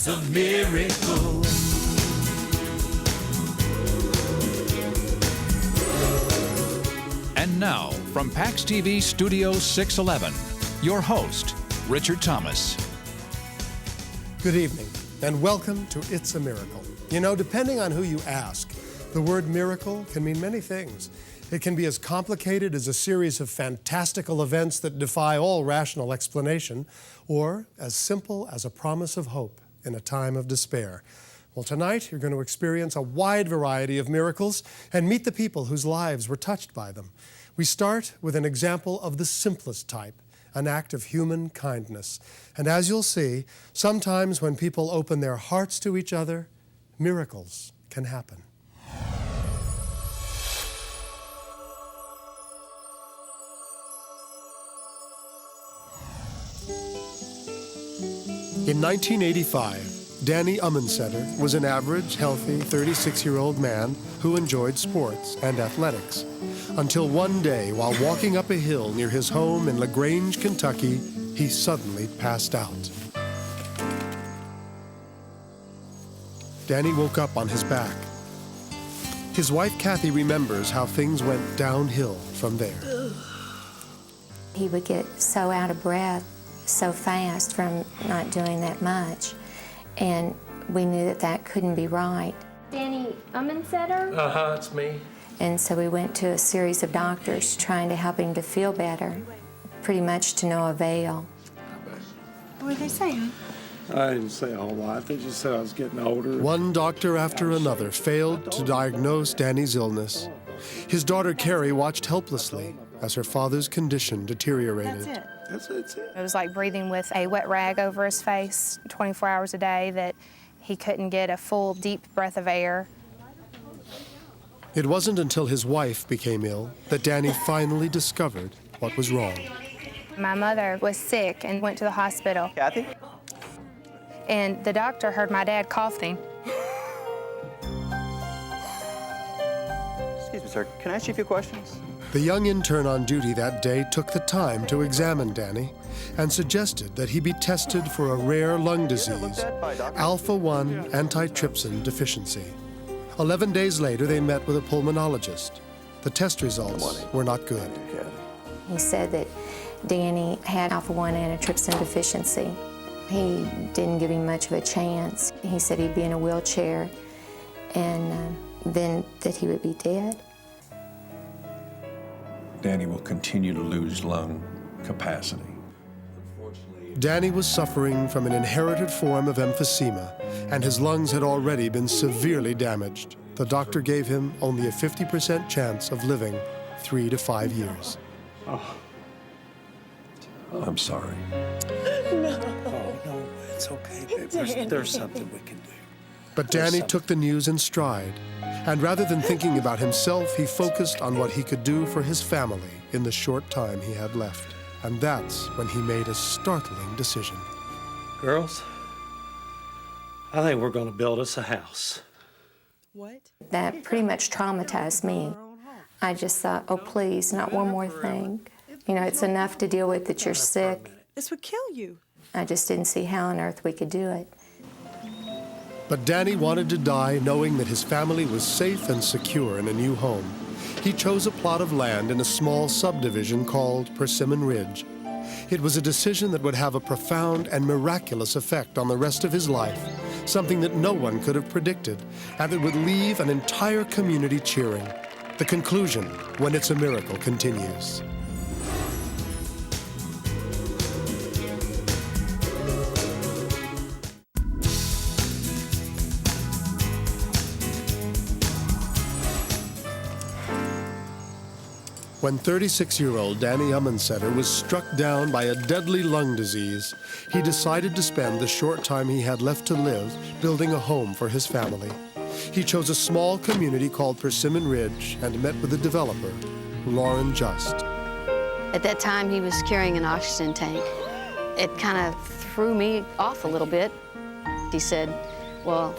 It's a miracle. And now, from PAX TV Studio 611, your host, Richard Thomas. Good evening, and welcome to It's a Miracle. You know, depending on who you ask, the word miracle can mean many things. It can be as complicated as a series of fantastical events that defy all rational explanation, or as simple as a promise of hope in a time of despair. Well, tonight you're going to experience a wide variety of miracles and meet the people whose lives were touched by them. We start with an example of the simplest type, an act of human kindness. And as you'll see, sometimes when people open their hearts to each other, miracles can happen. In 1985, Danny Ummensetter was an average, healthy, 36-year-old man who enjoyed sports and athletics. Until one day, while walking up a hill near his home in LaGrange, Kentucky, he suddenly passed out. Danny woke up on his back. His wife, Kathy, remembers how things went downhill from there. He would get so out of breath so fast from not doing that much, and we knew that that couldn't be right. Danny Ummensetter? Uh-huh, it's me. And so we went to a series of doctors trying to help him to feel better, pretty much to no avail. What did they say, huh? I didn't say a whole lot. They just said I was getting older. One doctor after another failed to diagnose Danny's illness. His daughter, Carrie, watched helplessly as her father's condition deteriorated. That's it. That's it. It was like breathing with a wet rag over his face 24 hours a day, that he couldn't get a full, deep breath of air. It wasn't until his wife became ill that Danny finally discovered what was wrong. My mother was sick and went to the hospital. Kathy? And the doctor heard my dad coughing. Excuse me, sir. Can I ask you a few questions? The young intern on duty that day took the time to examine Danny and suggested that he be tested for a rare lung disease, alpha-1 antitrypsin deficiency. 11 days later, they met with a pulmonologist. The test results were not good. He said that Danny had alpha-1 antitrypsin deficiency. He didn't give him much of a chance. He said he'd be in a wheelchair, and then that he would be dead. Danny will continue to lose lung capacity. Danny was suffering from an inherited form of emphysema, and his lungs had already been severely damaged. The doctor gave him only a 50% chance of living 3 to 5 years. Oh. I'm sorry. No, it's okay. There's something we can do. But Danny took the news in stride, and rather than thinking about himself, he focused on what he could do for his family in the short time he had left. And that's when he made a startling decision. Girls, I think we're going to build us a house. What? That pretty much traumatized me. I just thought, oh, please, not one more thing. You know, it's enough to deal with that you're sick. This would kill you. I just didn't see how on earth we could do it. But Danny wanted to die knowing that his family was safe and secure in a new home. He chose a plot of land in a small subdivision called Persimmon Ridge. It was a decision that would have a profound and miraculous effect on the rest of his life, something that no one could have predicted, and that would leave an entire community cheering. The conclusion, when It's a Miracle, continues. When 36-year-old Danny Ummensetter was struck down by a deadly lung disease, he decided to spend the short time he had left to live building a home for his family. He chose a small community called Persimmon Ridge and met with the developer, Lauren Just. At that time, he was carrying an oxygen tank. It kind of threw me off a little bit. He said, well,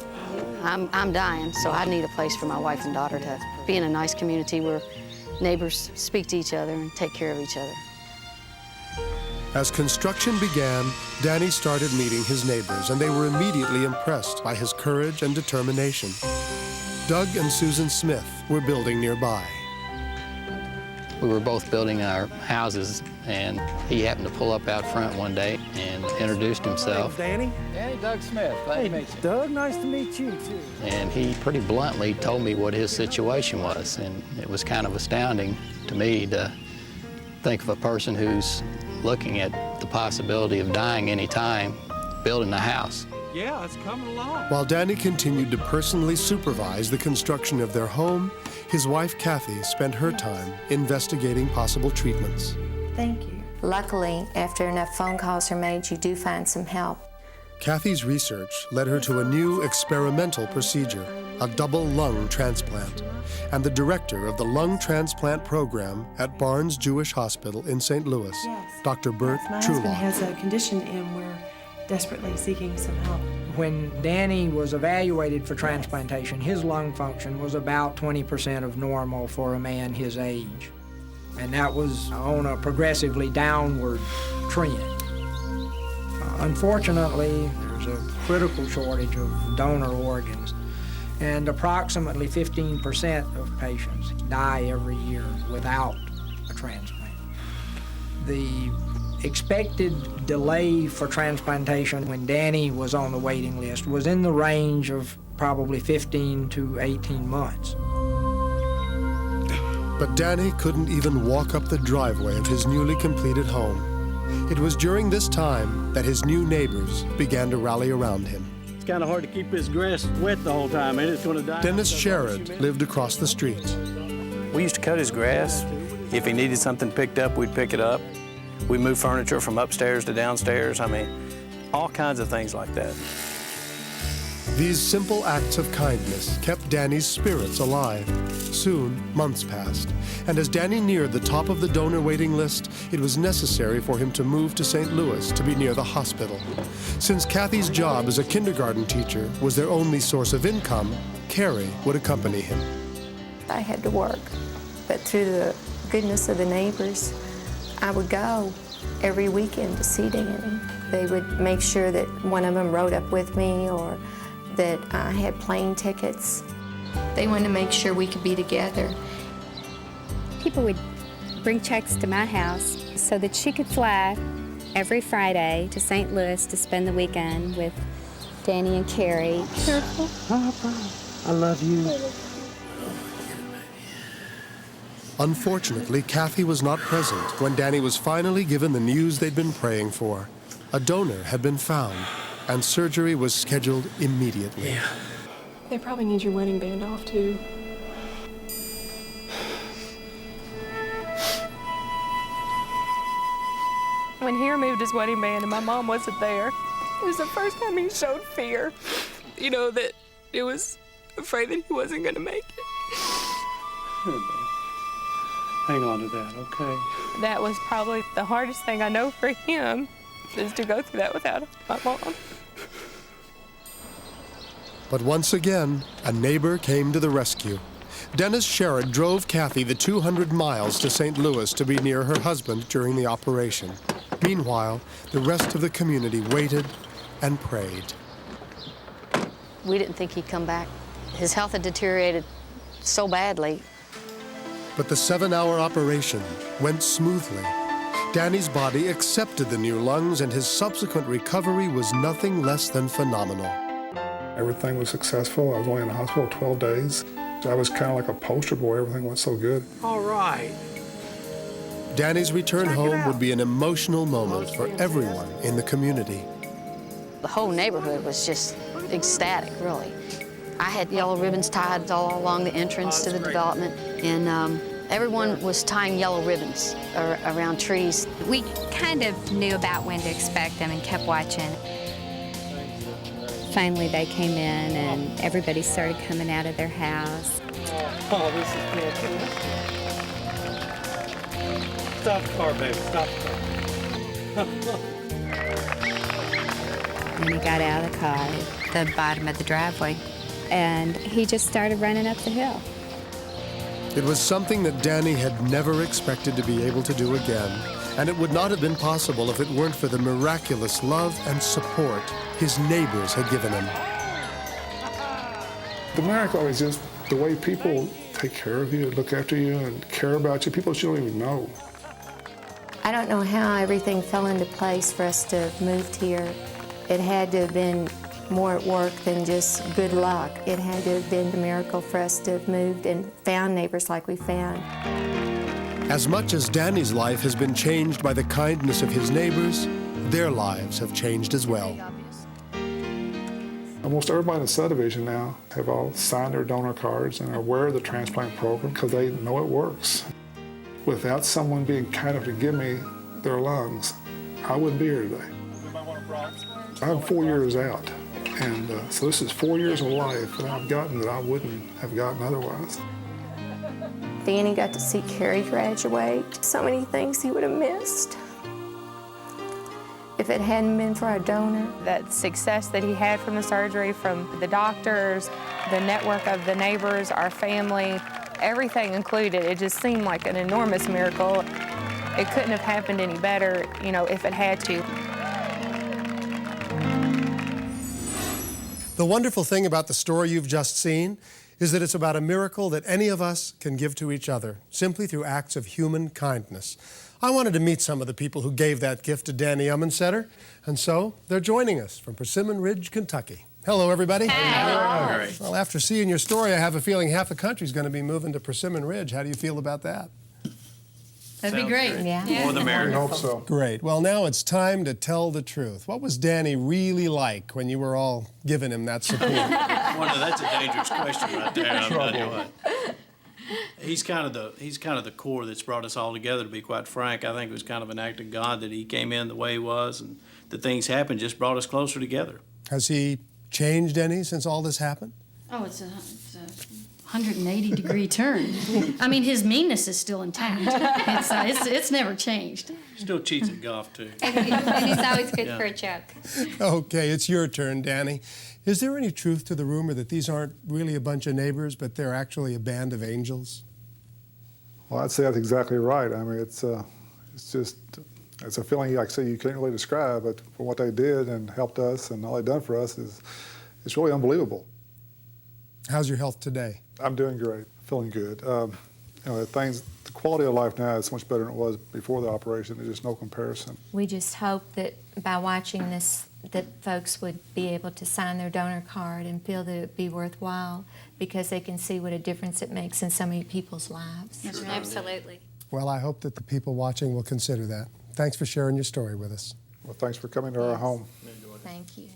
I'm dying, so I need a place for my wife and daughter to be in a nice community where neighbors speak to each other and take care of each other. As construction began, Danny started meeting his neighbors, and they were immediately impressed by his courage and determination. Doug and Susan Smith were building nearby. We were both building our houses, and he happened to pull up out front one day and introduced himself. Hey, Danny. Hey, Doug Smith. Nice to meet you. Doug, nice to meet you, too. And he pretty bluntly told me what his situation was, and it was kind of astounding to me to think of a person who's looking at the possibility of dying any time building a house. Yeah, it's coming along. While Danny continued to personally supervise the construction of their home, his wife Kathy spent her time investigating possible treatments. Thank you. Luckily, after enough phone calls are made, you do find some help. Kathy's research led her to a new experimental procedure, a double lung transplant, and the director of the lung transplant program at Barnes Jewish Hospital in St. Louis, Dr. Bert My husband Trulock. has a condition and we're desperately seeking some help. When Danny was evaluated for transplantation, his lung function was about 20% of normal for a man his age. And that was on a progressively downward trend. Unfortunately, there's a critical shortage of donor organs, and approximately 15% of patients die every year without a transplant. The expected delay for transplantation when Danny was on the waiting list was in the range of probably 15 to 18 months. But Danny couldn't even walk up the driveway of his newly completed home. It was during this time that his new neighbors began to rally around him. It's kind of hard to keep this grass wet the whole time, and it's going to die. Dennis Sherrod lived across the street. We used to cut his grass. If he needed something picked up, we'd pick it up. We moved furniture from upstairs to downstairs. I mean, all kinds of things like that. These simple acts of kindness kept Danny's spirits alive. Soon, months passed, and as Danny neared the top of the donor waiting list, it was necessary for him to move to St. Louis to be near the hospital. Since Kathy's job as a kindergarten teacher was their only source of income, Carrie would accompany him. I had to work, but through the goodness of the neighbors, I would go every weekend to see Danny. They would make sure that one of them rode up with me or that I had plane tickets. They wanted to make sure we could be together. People would bring checks to my house so that she could fly every Friday to St. Louis to spend the weekend with Danny and Carrie. Careful. I love you. Unfortunately, Kathy was not present when Danny was finally given the news they'd been praying for. A donor had been found, and surgery was scheduled immediately. Yeah. They probably need your wedding band off, too. When he removed his wedding band and my mom wasn't there, it was the first time he showed fear. You know, that it was afraid that he wasn't going to make it. Here, babe. Hang on to that, okay? That was probably the hardest thing I know for him, is to go through that without my mom. But once again, a neighbor came to the rescue. Dennis Sherrod drove Kathy the 200 miles to St. Louis to be near her husband during the operation. Meanwhile, the rest of the community waited and prayed. We didn't think he'd come back. His health had deteriorated so badly. But the 7-hour operation went smoothly. Danny's body accepted the new lungs, and his subsequent recovery was nothing less than phenomenal. Everything was successful. I was only in the hospital 12 days. I was kind of like a poster boy. Everything went so good. All right. Danny's return home would be an emotional moment for everyone in the community. The whole neighborhood was just ecstatic, really. I had yellow ribbons tied all along the entrance to the development, and everyone was tying yellow ribbons around trees. We kind of knew about when to expect them and kept watching. Finally, they came in and everybody started coming out of their house. Oh, this is good. Stop the car, baby. Stop the car. And he got out of the car, the bottom of the driveway, and he just started running up the hill. It was something that Danny had never expected to be able to do again, And it would not have been possible if it weren't for the miraculous love and support his neighbors had given him. The miracle is just the way people take care of you, look after you, and care about you, people that you don't even know. I don't know how everything fell into place for us to have moved here. It had to have been more at work than just good luck. It had to have been the miracle for us to have moved and found neighbors like we found. As much as Danny's life has been changed by the kindness of his neighbors, their lives have changed as well. Almost everybody in the subdivision now have all signed their donor cards and are aware of the transplant program because they know it works. Without someone being kind enough to give me their lungs, I wouldn't be here today. I'm 4 years out, and so this is 4 years of life that I've gotten that I wouldn't have gotten otherwise. Danny got to see Carrie graduate. So many things he would have missed if it hadn't been for our donor. That success that he had from the surgery, from the doctors, the network of the neighbors, our family, everything included, it just seemed like an enormous miracle. It couldn't have happened any better, you know, if it had to. The wonderful thing about the story you've just seen is that it's about a miracle that any of us can give to each other, simply through acts of human kindness. I wanted to meet some of the people who gave that gift to Danny Ummensetter, and so they're joining us from Persimmon Ridge, Kentucky. Hello, everybody. Hello. Well, after seeing your story, I have a feeling half the country's going to be moving to Persimmon Ridge. How do you feel about that? That'd be great. Yeah. More the merrier. I hope so. Great. Well, now it's time to tell the truth. What was Danny really like when you were all giving him that support? Well, that's a dangerous question right there. I'll tell you what. He's kind of the core that's brought us all together. To be quite frank, I think it was kind of an act of God that he came in the way he was, and the things happened just brought us closer together. Has he changed any since all this happened? Oh, it's a 180-degree turn. I mean, his meanness is still intact. It's never changed. Still cheats at golf, too. And he's always good Yeah. for a joke. Okay, it's your turn, Danny. Is there any truth to the rumor that these aren't really a bunch of neighbors, but they're actually a band of angels? Well, I'd say that's exactly right. I mean, it's a feeling, like I say, you can't really describe, but for what they did and helped us and all they've done for us it's really unbelievable. How's your health today? I'm doing great, feeling good. The quality of life now is so much better than it was before the operation. There's just no comparison. We just hope that by watching this, that folks would be able to sign their donor card and feel that it would be worthwhile because they can see what a difference it makes in so many people's lives. Yes, absolutely. Well, I hope that the people watching will consider that. Thanks for sharing your story with us. Well, thanks for coming to our home. Thank you.